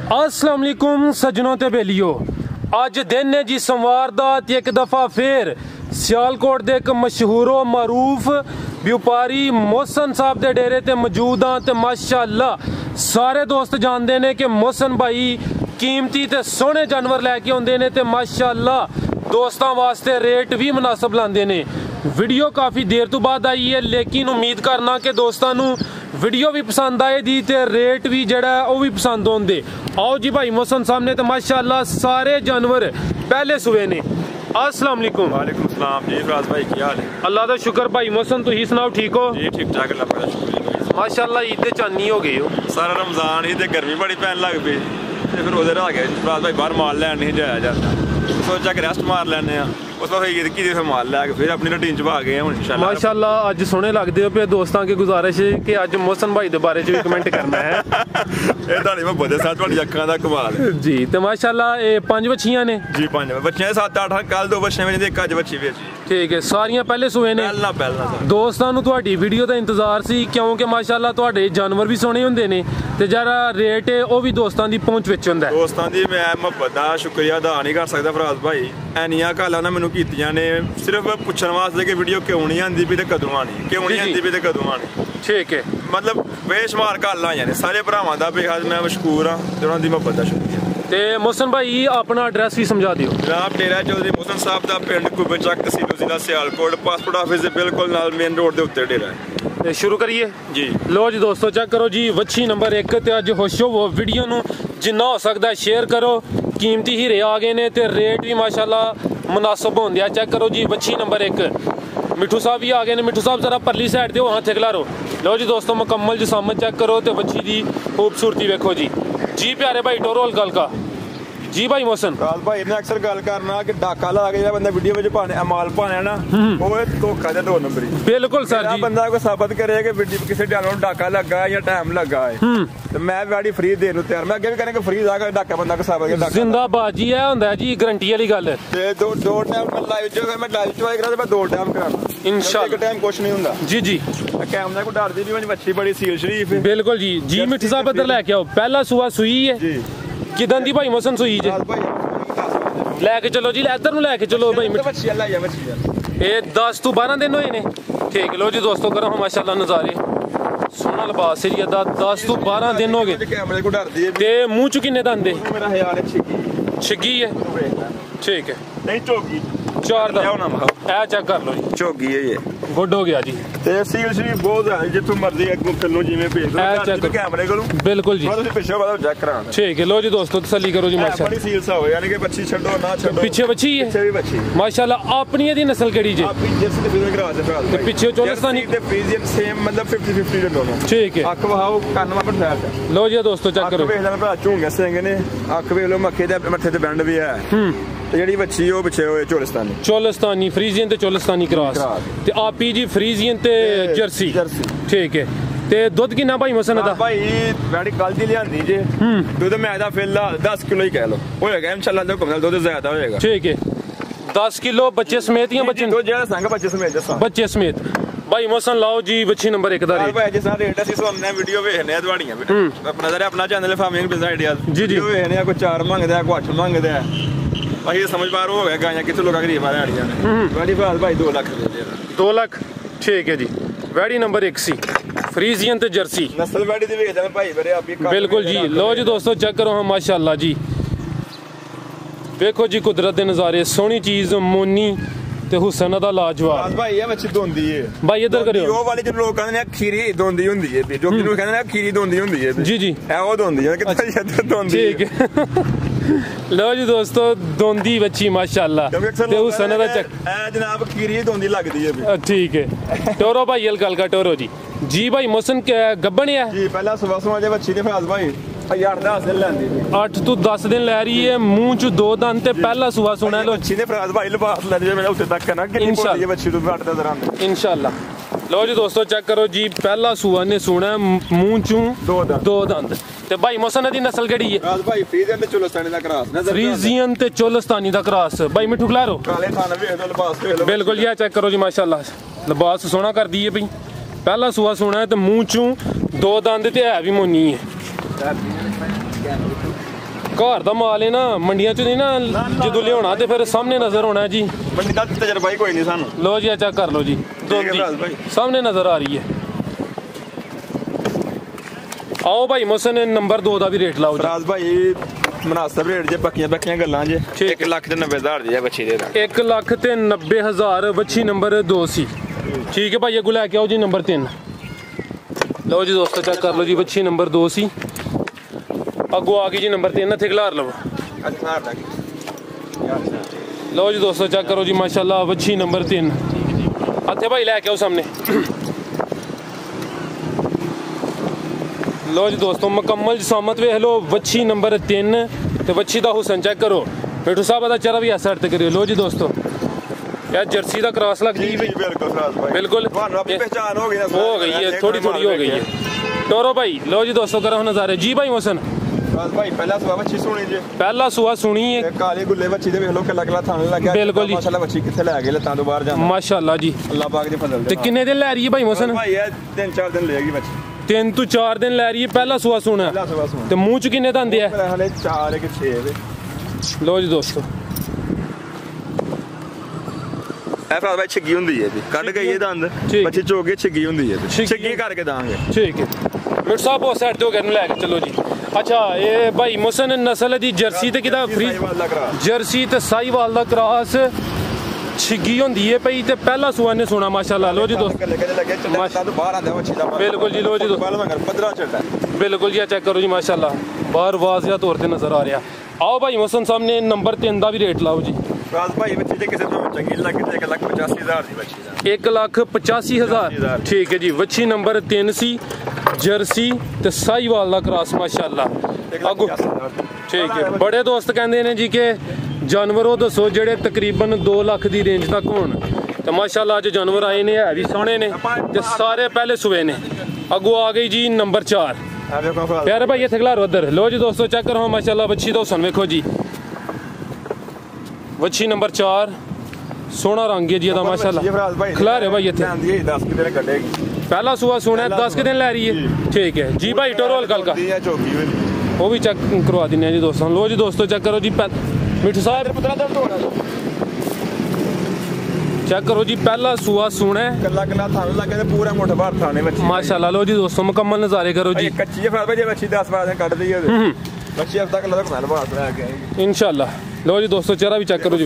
अस्सलाम वालेकुम सज्जनों ते बेलियो, अज दिन है जी सोमवार दा ते एक दफ़ा फिर सियालकोट दे एक मशहूरो मरूफ व्यापारी मोहसन साहब दे डेरे ते मौजूद हाँ। ते माशाअल्लाह सारे दोस्त जानते ने कि मोहसन भाई कीमती ते सोहने जानवर लैके आउंदे ने ते माशाअल्लाह दोस्तों वास्ते रेट भी मुनासिब लांदे ने। वीडियो काफ़ी देर तो बाद आई है, लेकिन उम्मीद करना कि दोस्तों वीडियो भी पसंद आए दी ते रेट भी जड़ा वो भी पसंद होंदे। आओ जी भाई मोहसन साहब ने तो माशाअल्लाह सारे जानवर पहले सुबह ने। अस्सलाम वालेकुम। वालेकुम सलाम जी फराज भाई, क्या हाल है? अल्लाह का शुक्र भाई मोहसन, तुम सुनाओ ठीक हो? जी ठीक ठाक, अल्लाह का शुक्र। माशाअल्लाह ईद चानी हो गई हो, सारा रमजान ही ते गर्मी बड़ी पैन लग पई ते फिर उधर आ गए फराज भाई, बाहर माल लैन नहीं जाया जाता, सोचा कि रेस्ट मार लैने आ। उस वक्त ईद की फिर माल लैके फिर अपनी रूटीन च आ गए हैं इंशाल्लाह। माशाअल्लाह अज सोहने लगदे हो पे। दोस्तों की गुजारिश है कि अज मोहसन भाई के बारे च भी कमेंट करना है। ਇਹ ਤੁਹਾਡੀ ਮੈਂ ਬਦੇ ਸਾਹ ਤੁਹਾਡੀ ਅੱਖਾਂ ਦਾ ਕਮਾਲ ਹੈ जी। तो माशाअल्लाह ये 5 बच्चियां ने जी, 5 ਬੱਚੇ 7-8 ਕੱਲ 2 ਬੱਚੇ ਵਿੱਚ ਇੱਕ ਅੱਜ ਬੱਚੀ ਵਿੱਚ। ठीक है, सारियां पहले सुए ने। ਪਹਿਲਾਂ ਦੋਸਤਾਂ ਨੂੰ ਤੁਹਾਡੀ ਵੀਡੀਓ ਦਾ ਇੰਤਜ਼ਾਰ ਸੀ ਕਿਉਂਕਿ ਮਾਸ਼ਾਅੱਲਾ ਤੁਹਾਡੇ ਜਾਨਵਰ ਵੀ ਸੋਹਣੇ ਹੁੰਦੇ ਨੇ ਤੇ ਜਿਹੜਾ ਰੇਟ ਹੈ ਉਹ ਵੀ ਦੋਸਤਾਂ ਦੀ ਪਹੁੰਚ ਵਿੱਚ ਹੁੰਦਾ ਹੈ। ਦੋਸਤਾਂ ਦੀ ਮੈਂ ਮੁਹੱਬਤ ਦਾ ਸ਼ੁਕਰੀਆ ਅਦਾ ਨਹੀਂ ਕਰ ਸਕਦਾ ਫਰਾਜ਼ ਭਾਈ। ਐਨੀਆਂ ਕਾਲਾਂ ਨਾ ਮੈਨੂੰ ਕੀਤੀਆਂ ਨੇ ਸਿਰਫ ਪੁੱਛਣ ਵਾਸਤੇ ਕਿ ਵੀਡੀਓ ਕਿਉਂ ਨਹੀਂ ਆਂਦੀ ਵੀ ਤੇ ਕਦੋਂ ਆਣੀ, ਕਿਉਂ ਨਹੀਂ ਆਂਦੀ ਵੀ ਤੇ ਕਦੋਂ ਆਣੀ। ठीक है, मतलब बेशुमार कालां आईयां ने, सारे भरावां दा बेहद मैं मशकूर हाँ ते उन्हां दी मुहब्बत दा शुक्रिया। ते मोहसन भाई अपना एड्रेस भी समझा दियो। जनाब डेरा चौधरी मोहसन साहब दा पिंड कुबेचक, तहसील जिला सियालकोट, पासपोर्ट ऑफिस दे बिल्कुल नाल मेन रोड दे उत्ते डेरा है। ते शुरू करिए जी। लो जी दोस्तों चेक करो जी, वच्छी नंबर 1 ते अज खुश हो वीडियो नू जिन्ना हो सकता है शेयर करो। कीमती हीरे आ गए ने ते रेट भी माशाअल्लाह मुनासिब होंदे। चेक करो जी वच्छी नंबर 1। मिठू साहब भी आ गए ने। मिठू साहब जरा परली साइड ते हाथ खिलारो। लो जी दोस्तों मुकम्मल जिसामत चेक करो ते बच्ची दी खूबसूरती देखो जी। जी प्यारे भाई टोरोल गल का जी भाई मोहसन भाई ने अक्सर गल करना कि डाका ला के बंदा वीडियो में पाने माल पाने ना वो धोखा दे 2 नंबर। बिल्कुल सर जी। बंदा को साबित करे कि वीडियो किसी जानवर डाका लगा है या टाइम लगा है तो मैं गाड़ी फ्री देने तैयार। मैं अगे भी करेंगे फ्री जाकर डाका बंदा को साबित कर जिंदाबाद जी। है होंदा है जी गारंटी वाली गल है। ते दो टाइम मैं लाइव जो मैं लाइव चवाई करा मैं 2 टाइम कराना इंशाल्लाह। एक टाइम कुछ नहीं हुंदा जी जी। कैमरा को डरदी नहीं, मेरी बच्ची बड़ी सील शरीफ है। बिल्कुल जी। जी मिठू साहब इधर लेके आओ। पहला सुआ सुई है जी। किदन दी भाई मोहसन सुई जे लेके चलो जी, इधर नु लेके चलो भाई। ये 10 तो 12 दिन हुए ने। ठीक है लो जी दोस्तों करो माशाअल्लाह नजारे सोहना लिबास है जी। 10 तो 12 दिन हो गए कैमरे को डरदी है ते मुंह च किन्ने दंद है? मेरा ख्याल है छिगी है। ठीक है, नहीं चौकी 4 दा ए चेक कर लो जी। चौकी है ये गुड हो गया जी। ते सील शरीफ बहुत है, जितों मर्जी अगों फिर जिवें भेज दो कैमरे को। बिल्कुल जी। तुसीं पिछे वाला चेक कराना। ठीक है लो जी दोस्तों तसल्ली करो जी माशाअल्लाह। बड़ी सील सा हो यानी कि बच्ची छड्डो ना छड्डो। पीछे बच्ची है, पीछे भी बच्ची माशाअल्लाह। अपनी दी नस्ल केड़ी जी? अपनी जर्सी ते फिर क्रॉस है ते पीछे चोलिस्तानी ते फ्रीजियन सेम मतलब 50-50 दे दोनों। ठीक है, अख वहाओ कान मा पर लो जी दोस्तों चेक करो। वेख लेना भरा झूंगे सिंग ने, अख वेख लो मक्खे दे मत्थे ते बैंड भी है। ते जेडी बच्ची ओ पिछे होए चोलिस्तानी फ्रीजियन ते चोलिस्तानी क्रॉस ते आपी जी फ्रीजियन ते जर्सी। ठीक है ते दुध किन्ना भाई मोहसन दा? भाई बड़ी कल दी लियांदी जे दुध मैं दा फिलहाल 10 किलो ही कह लो होएगा इंशाल्लाह। तो कम दुध ज्यादा होएगा। ठीक है 10 किलो बच्चे समेत या बच्चे दो ज्यादा संग बच्चे समेत बच्चे समेत भाई मोहसन लाओ जी बच्ची नंबर 1 दा रेट। भाई जिस रेट ਅਸੀਂ ਸੁਣਨੇ ਵੀਡੀਓ ਵੇਖਨੇ ਆ ਤੁਹਾਡੀਆਂ ਬੇਟਾ ਆਪਣਾ ਜ਼ਰਾ ਆਪਣਾ ਚੈਨਲ ਫਾਰਮਿੰਗ ਬਿਜ਼ਨਸ ਆਈਡੀਆਜ਼ ਜੀ ਜੀ ਵੇਖਨੇ ਆ ਕੋਈ 4 ਮੰਗਦਾ ਕੋਈ 8 ਮੰਗਦਾ भाई समझ बार हो गया गाया कितने लोग गरीब आ रहे हैं बड़ी बात भाई 2 लाख दे दे 2 लाख। ठीक है जी वैडी नंबर 1 सी फ्रीजियन ते जर्सी नस्ल वैडी दी वेचदा भाई मेरे आप बिल्कुल जी। लो जी दोस्तों चेक करो हम माशाअल्लाह जी देखो जी कुदरत दे नज़ारे सोहनी चीज मोनी ते हुसन दा लाजवाब भाई ये मच्छी दोंदी है भाई इधर करियो। वो वाली जो लोग कहंदे ने खीरी दोंदी हुंदी है जो किनु कहंदे ने खीरी दोंदी हुंदी है जी जी है वो दोंदी है कितना ज्यादा दोंदी। ठीक है लो जी दोस्तों दोंदी बच्ची माशाअल्लाह ते हुसन दा चेक ए जनाब खीरी दोंदी लगदी है। ठीक है टोरो भाई गल का टोरो जी। जी भाई मोहसन गब्बन है जी पहला सुबह जे बच्ची ने फराज भाई 8-10 दिन लैंदी 8 तो 10 दिन लै रही है। मुंह च 2 दंद ते पहला सुबह सुना लो बच्ची ने फराज भाई लिबास ले मेरा उत्ते तक ना कि इंशाल्लाह बच्ची तो 8 दे दरान इंशाल्लाह। लो जी दोस्तों चेक करो जी पहला सुबह ने सुना मुंह चू 2 दंद ते भाई मोहसन दी नस्ल केड़ी है? फराज भाई फ्रीजियन ते चोलिस्तानी दा क्रॉस फ्रीजियन ते चोलिस्तानी दा क्रॉस भाई मिठू खलारो काले थाने वेख दो लिबास वेख लो। बिल्कुल ये चेक करो जी माशाअल्लाह लिबास सोना कर दी है भाई। पहला सुबह सुना है ते मुंह चू 2 दंद ते है भी मोनी है। घर दा माल है ना, मंडियां च नहीं ना जो लिया तो फिर सामने नजर होना है जी। मंडी दा तजर्बा ही कोई नहीं सानू। लो जी चेक कर लो जी, सामने नजर आ रही है। आओ भाई मोहसिन नंबर 2 का भी रेट लाओ फराज भाई। मुनासिब रेट जे पक्कियां गल्लां जे 1,90,000 दी बच्ची दे 1,90,000 बच्ची नंबर 2 सी। ठीक है भाई, अगू लैके आओ जी नंबर 3। लो जी दोस्तों चेक कर लो जी, बच्ची नंबर 2 सी। अगू आ गई जी नंबर 3, इत्थे खलार लो। लो जी दोस्तों चेक करो जी माशाल्लाह, बच्ची नंबर 3 इत्थे भाई लैके आओ सामने। लो जी दोस्तों मुकम्मल सामत वेख लो, बच्ची नंबर 3 ते बच्ची दा हुसन चेक करो। मिठू साहब दा चेहरा भी ऐसा हट करियो। लो जी दोस्तों यार जर्सी दा क्रॉस लगदी है बिल्कुल पहचान हो गई है, थोड़ी थोड़ी हो गई है। टोरो भाई लो जी दोस्तों करो नजारे जी। भाई मोहसिन भाई पहला सुआ बच्ची सुनी जी, पहला सुआ सुनी है। काले गुल्ले बच्ची दे वेख लो कला थाने लग गया बिल्कुल जी माशाल्लाह। बच्ची किथे ले गए लतां तो बाहर जाना माशाल्लाह जी, अल्लाह पाक दी फजल। ते किन्ने दिन ले रही है भाई मोहसिन? भाई ये 3-4 दिन लेगी बच्ची, 3 तो 4 दिन ले रही है। पहला सुआ सुना ते मुंह च किन्ने दंद है? हले 4 के 6 वे। लो जी दोस्तों ए फराज भाई छिग्गी हुंदी है जी, कट गई है दंद बच्ची चोके छिग्गी हुंदी है, छिग्गी करके दांगे। ठीक है मिट साहब उस साइड तो गन लेके चलो जी। अच्छा ये भाई मोहसिन नस्ल दी जर्सी ते किदा फ्री जर्सी ते साहीवाल दा क्रॉस छिग्गी होंदी है पई ते पहला सुआ ने सुना माशाल्लाह। लो जी दोस्त बिल्कुल जी, लो जी बिल्कुल जी चेक करो जी माशाल्लाह, बाहर वाज़िया तौर ते नजर आ रहा। आओ भाई मोहसिन सामने नंबर 3 का भी रेट लाओ जी। भाई बच्ची जे किसे तो चंगी लग 1,85,000 दी बच्ची दा 1,85,000। ठीक है जी, बच्ची नंबर 3 सी, जर्सी ते साहीवाल दा क्रॉस माशाल्लाह। ठीक है बड़े दोस्त कहंदे ने जी के जानवर वो दसो जेड़े तकरीबन 2 लाख दी रेंज तक होन, ते माशाल्लाह अज जानवर आए ने, है भी सोहने ने ते सारे पहले सुए ने। अगू आ गई जी नंबर 4। प्यारे भाई इत्थे खलारो उधर। लो जी दोस्तों चेक करो माशाल्लाह, बच्ची दा हुसन वेखो जी, बच्ची नंबर 4 सोहना रंग है जी दा माशाल्लाह। खलारे भाई इत्थे पहला सुआ सुना 10 के दिन ले रही है। ठीक है जी भाई टोरोल कल का वो भी चेक करवा देने जी दोस्तों। लो जी दोस्तों चेक करो जी, मिठू साहब चेक करो जी, पहला सुआ सुना है पूरा मोटा बाहर थाने माशाल्लाह। लो जी दोस्तों मुकम्मल नजारे करो जी। कच्ची है बच्ची 10-12 दिन कट दी है बच्ची अब तक इंशाल्लाह। लो जी दोस्तों चेहरा भी चेक करो जी,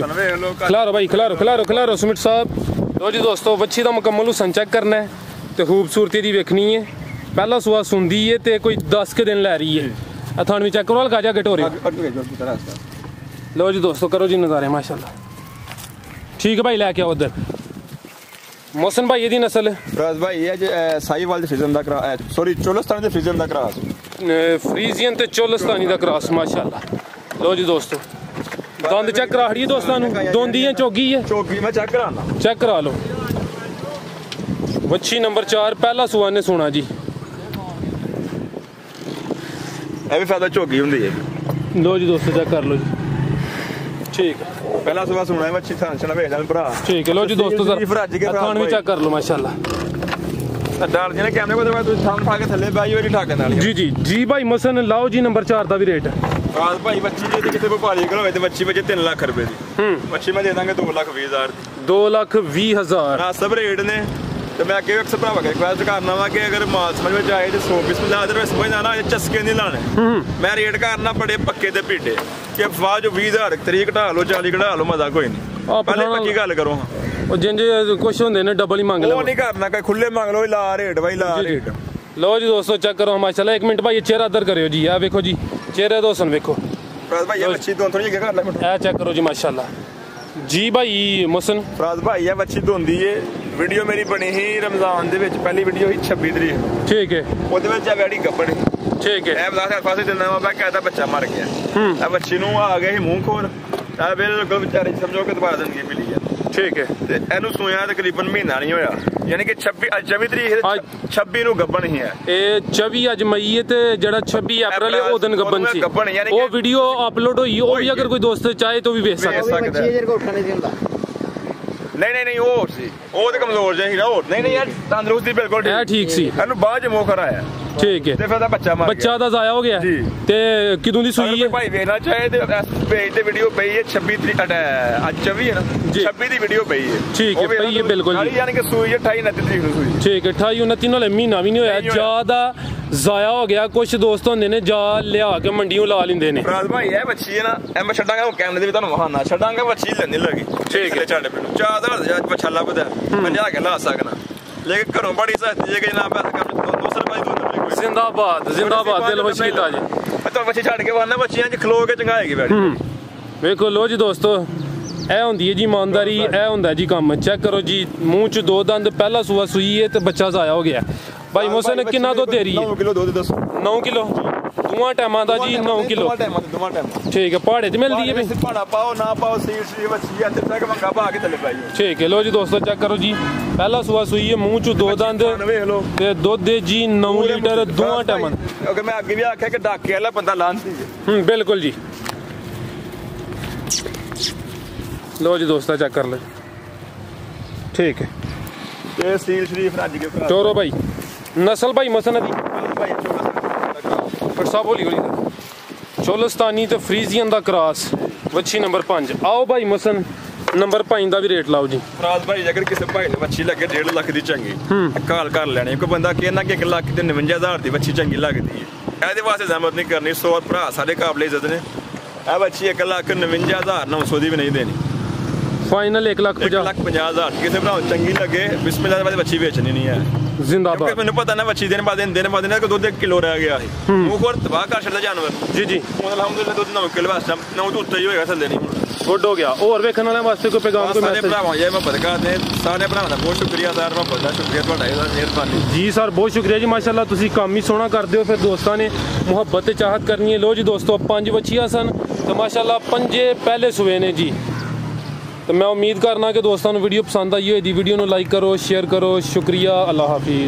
खिलारो भाई खिलारो सुमित साहब। लो जी दोस्तों बच्ची का मुकम्मल हुसन चेक करना है तो खूबसूरती दी वेखनी है। पहला सुआ सुनदी है तो कोई 10 के दिन लै रही है। थान भी चेक करो हल्का जा गटोरे। लो जी दोस्तों करो जी नज़ारे माशाल्लाह। ठीक है भाई लैके आओ उधर। मोहसिन भाई दी नस्ल फराज भाई ये साहीवाल फ्रीजियन दा क्रॉस, सॉरी चोलस्तानी दे फ्रीजियन दा क्रॉस, फ्रीजियन ते चोलस्तानी दा क्रॉस माशाल्लाह। लो जी दोस्तों दंद चेक करा खड़ी दोस्तां नूं, दोंदी है चौगी है? चौगी मैं चेक कराना, चेक करा लो। बच्ची नंबर 4 पहला सुआ ने सुना जी। ए भी फायदा चौगी हुंदी है। लो जी दोस्तों चेक कर लो जी। ठीक है पहला सुबह सुना है बच्ची थान चला भेज भरा। ठीक है लो जी दोस्तों सर थान भी चेक कर लो माशाल्लाह। डाल जी ने कैमरे को मैं थान उठा के थल्ले बाई वाली ठाके नाल जी भाई मोहसिन लाओ जी नंबर 4 का भी रेट है। आज भाई बच्ची जे किते व्यापारी कोल होवे ते बच्ची बचे 3 लाख रुपए दी, बच्ची मैं दे दांगे 2,20,000 दी। 2,20,000 ना सब रेट ने तो मैं अगे अक्सर भरावा रिक्वेस्ट करना वा कि अगर माल समझ में आए तो 100 ला दे, समझ ना चस्के नहीं लाने। मैं रेट करना बड़े पक्के ते पीटे कि अफवाह जो 20,000 30 घटा लो 40 घटा लो मजा कोई नहीं, पहले पक्की गल करो। ਉਹ ਜਿੰਜ ਕੁਛ ਹੁੰਦੇ ਨੇ ਡਬਲ ਹੀ ਮੰਗ ਲਓ, ਉਹ ਨਹੀਂ ਕਰਨਾ ਕਿ ਖੁੱਲੇ ਮੰਗ ਲਓ ਲਾ ਰੇਟ ਬਾਈ ਲਾ ਰੇਟ। लो जी दोस्तों चेक करो माशाल्लाह। 1 मिनट भाई ये चेहरा अदर करियो जी, आ देखो जी चेहरे तो सन देखो फराज भाई ये बच्ची दोन थोड़ी जगह कर ले ए चेक करो जी माशाल्लाह जी भाई मोहसिन। फराज भाई ये बच्ची दोंदी है, वीडियो मेरी बनी ही रमजान दे विच, पहली वीडियो ही 26 तरीक। ठीक है ओदे विच आ वैडी गब्बड़। ठीक है ए बता के पासे चलना मैं कहता बच्चा मर गया, ए बच्ची नु आ गए ही मुंह खोल, ए बिल्कुल बेचारी समझो कि दबा देंगे मिली है। ठीक है ते एनु सोया तकरीबन महीना नहीं होया, यानी कि 26 तरीक 26 नु गब्बन ही है। ए 24 अज मई है ते जेड़ा 26 अप्रैल है ओ दिन गब्बन सी। ओ वीडियो अपलोड होई, ओ भी अगर कोई दोस्त चाहे तो भी देख सकदा। ਨਹੀਂ ਉਹ ਸੀ, ਉਹ ਤੇ ਕਮਜ਼ੋਰ ਜਿਹਾ ਸੀਗਾ। ਉਹ ਨਹੀਂ ਯਾਰ ਤੰਦਰੁਸਤ ਸੀ ਬਿਲਕੁਲ ਠੀਕ ਸੀ। ਇਹਨੂੰ ਬਾਅਦ ਚ ਮੋਖਰ ਆਇਆ। ਠੀਕ ਹੈ। ਤੇ ਫਿਰ ਦਾ ਬੱਚਾ ਦਾ ਜ਼ਾਇਆ ਹੋ ਗਿਆ ਜੀ। ਤੇ ਕਿਦੋਂ ਦੀ ਸੂਈ ਹੈ ਭਾਈ? ਵੇਖਣਾ ਚਾਹੇ ਤੇ ਪੇਜ ਤੇ ਵੀਡੀਓ ਪਈ ਹੈ 26 ਤਰੀਕ ਅੱਜ 24 ਹੈ ਨਾ 26 ਦੀ ਵੀਡੀਓ ਪਈ ਹੈ। ਠੀਕ ਹੈ, ਪਈ ਹੈ ਬਿਲਕੁਲ ਜੀ। ਯਾਨੀ ਕਿ ਸੂਈ 28 29 ਤਰੀਕ ਨੂੰ ਸੂਈ। ਠੀਕ ਹੈ, 28 29 ਨਾਲ ਮਹੀਨਾ ਵੀ ਨਹੀਂ ਹੋਇਆ, ਜ਼ਿਆਦਾ ਜ਼ਾਇਆ ਹੋ ਗਿਆ। ਕੁਝ ਦੋਸਤ ਹੁੰਦੇ ਨੇ ਜਾ ਲਿਆ ਕੇ ਮੰਡੀੋਂ ਲਾ ਲੈਂਦੇ ਨੇ। ਫਰਾਜ਼ ਭਾਈ ਇਹ ਬੱਚੀ ਹੈ ਨਾ, ਇਹ ਮੈਂ ਛੱਡਾਂਗਾ ਕੈਮਰੇ ਦੇ ਵੀ ਤੁਹਾਨੂੰ ਵਹਾਨਾ ਛੱਡਾਂਗਾ, ਬੱਚੀ ਲੈਣੀ ਲੱਗੀ। ਠੀਕ ਹੈ, ਛੱਡ ਪਿੰਡ 4000 ਬੱਚਾ ਲੱਭਦਾ 50 ਕੇ ਲਾ ਸਕਣਾ, ਲੇਕਿਨ ਘਰੋਂ ਬੜੀ ਸਸਤੀ ਹੈ ਕਿ ਨਾ ਪੈਸਾ ਕੰਮ 200 ਰੁਪਏ ਦੋ ਨੰਬਰ। ਜ਼ਿੰਦਾਬਾਦ ਜ਼ਿੰਦਾਬਾਦ, ਦਿਲ ਖੁਸ਼ ਕੀਤਾ ਜੀ। ਤਾਂ ਬੱਚੀ ਛੱਡ ਕੇ ਵਾਨਾ ਬੱਚੀਆਂ 'ਚ ਖਲੋ ਕੇ ਚੰਗਾਏਗੀ ਬੈਠ। ਵੇਖੋ ਲੋ ਜੀ ਦੋਸਤੋ, ਇਹ ਹੁੰਦੀ ਹੈ ਜੀ ਇਮਾਨਦਾਰੀ, ਇਹ ਹੁੰਦਾ ਜੀ ਕੰਮ। ਚੈੱਕ ਕਰੋ ਜੀ, ਮੂੰਹ 'ਚ 2 ਦੰਦ, ਪਹਿਲਾ ਸੂਆ ਸੂਈ ਹੈ ਤੇ ਬੱਚਾ ਜ਼ਾਇਆ ਹੋ ਗਿਆ। ਭਾਈ ਮੋਹਸਨ ਕਿੰਨਾ ਦੁੱਧ ਦੇ ਰਹੀ ਹੈ? 9 ਕਿਲੋ ਦੁੱਧ ਦੱਸੋ। 9 ਕਿਲੋ ਦੋਵਾਂ ਟਾਈਮਾਂ ਦਾ ਜੀ। 9 ਕਿਲੋ ਦੋਵਾਂ ਟਾਈਮ। ਠੀਕ ਹੈ, ਪਹਾੜੇ 'ਚ ਮਿਲਦੀ ਹੈ ਵੀ? ਪਹਾੜਾ ਪਾਓ ਨਾ ਪਾਓ, ਸੀਟ ਬੱਚੀ ਇੱਥੇ ਤੱਕ ਮੰਗਾ ਪਾ ਕੇ ਥੱਲੇ ਪਾਈ। ਠੀਕ ਹੈ, ਲੋ ਜੀ ਦੋਸਤੋ ਚੈੱਕ ਕਰੋ ਜੀ, ਪਹਿਲਾ ਸੂਆ ਸੂਈ ਹੈ, ਮੂੰਹ 'ਚ 2 ਦੰਦ ਤੇ ਦੁੱਧ ਦੇ ਜੀ 9 ਲੀਟਰ ਦੋਵਾਂ ਟਾਈਮਾਂ। ਕਿਉਂਕਿ ਮੈਂ ਅੱਗੇ ਵੀ ਆਖਿਆ ਕਿ ਡਾਕੇ ਵਾਲਾ ਬੰਦਾ ਲਾਂਦੀ ਹੈ। ਬਿਲਕੁਲ ਜੀ। ਲੋ ਜੀ ਦੋਸਤੋ ਚੈੱਕ ਕਰ ਲੈ। ਠੀਕ ਹੈ, ਤੇ ਸੀਲ ਸ਼ਰੀਫ ਰੱਜ ਕੇ ਚੋਰੋ ਭਾਈ ਨਸਲ ਭਾਈ ਮਸਨ ਦੀ ਸਾਹਿਬ ਹੌਲੀ ਚੋਲਸਤਾਨੀ ਤੇ ਫਰੀਜ਼ੀਅਨ ਦਾ ਕ੍ਰਾਸ, ਵੱਛੀ ਨੰਬਰ 5। ਆਓ ਭਾਈ ਮਸਨ ਨੰਬਰ 5 ਦਾ ਵੀ ਰੇਟ ਲਾਓ ਜੀ। ਫਰਾਜ਼ ਭਾਈ ਅਗਰ ਕਿਸੇ ਭਾਈ ਨੂੰ ਵੱਛੀ ਲੱਗੇ 1.5 ਲੱਖ ਦੀ ਚੰਗੀ ਕਾਲ ਕਰ ਲੈਣੀ। ਕੋਈ ਬੰਦਾ ਕਹਿੰਦਾ ਕਿ 1 ਲੱਖ ਤੇ 59000 ਦੀ ਵੱਛੀ ਚੰਗੀ ਲੱਗਦੀ ਹੈ, ਇਹਦੇ ਵਾਸਤੇ ਜ਼ਹਿਮਤ ਨਹੀਂ ਕਰਨੀ। 100 ਭਰਾ ਸਾਡੇ ਕਾਬਲੇ ਇੱਜ਼ਤ ਨੇ। ਇਹ ਵੱਛੀ 1,59,900 ਦੀ ਵੀ ਨਹੀਂ ਦੇਣੀ। ਫਾਈਨਲ 1,50,000 ਕਿਸੇ ਭਰਾ ਨੂੰ ਚੰਗੀ ਲੱਗੇ ਬਿਸਮਿਲ੍ਲਾ ਦੇ ਬਾਅਦ ਵੱਛੀ ਵੇਚਣੀ ਨਹੀਂ ਹੈ। ਜ਼ਿੰਦਾਬਾਦ। ਮੈਨੂੰ ਪਤਾ ਨਾ ਵੱਛੀ ਦਿਨ ਬਾਅਦ ਨਾ ਕਿ ਦੁੱਧ 1 ਕਿਲੋ ਰਹਿ ਗਿਆ ਸੀ, ਮੂੰਹ ਖੋਰ ਤਬਾਹ ਕਰ ਛੱਡਦਾ ਜਾਨਵਰ। ਜੀ ਹੁਣ ਅਲਹਮਦੁਲਿਲਾ ਦੁੱਧ 9 ਕਿਲੋ ਵਾਸਤੇ 9 ਤੋਂ ਉੱਤੇ ਹੀ ਹੋਏਗਾ, ਥੱਲੇ ਨਹੀਂ ਗੁੱਡ ਹੋ ਗਿਆ। ਹੋਰ ਵੇਖਣ ਵਾਲਿਆਂ ਵਾਸਤੇ ਕੋਈ ਪੈਗਾਮ, ਕੋਈ ਮੈਸੇਜ? ਭਰਾਵਾਂ ਜੀ ਮੈਂ ਬਰਕਤ ਨੇ ਸਾਰੇ ਭਰਾਵਾਂ ਦਾ ਬਹੁਤ ਸ਼ੁਕਰੀਆ ਸਰ, ਮੈਂ ਬੜਾ ਸ਼ੁਕਰੀਆ ਤੁਹਾਡਾ, ਇਹਦਾ ਮਿਹਰਬਾਨੀ ਜੀ ਸਰ, ਬਹੁਤ ਸ਼ੁਕਰੀਆ ਜੀ। ਮਾਸ਼ਾਅੱਲਾ ਤੁਸੀਂ ਕੰਮ ਹੀ ਸੋਹਣਾ ਕਰਦੇ ਹੋ, ਫਿਰ ਦੋਸਤਾਂ ਨੇ ਮੁਹੱਬਤ ਤੇ ਚਾਹਤ ਕਰਨੀ ਹੈ। ਲੋ ਜੀ ਦੋਸਤੋ 5 ਵੱਛੀਆਂ ਸਨ ਤੇ ਮਾਸ਼ਾਅੱਲਾ 5 ਪਹਿਲੇ ਸੂਏ ਨੇ ਜੀ। तो मैं उम्मीद करना कि दोस्तों वीडियो पसंद आई होगी। वीडियो को लाइक करो, शेयर करो। शुक्रिया, अल्लाह हाफिज़।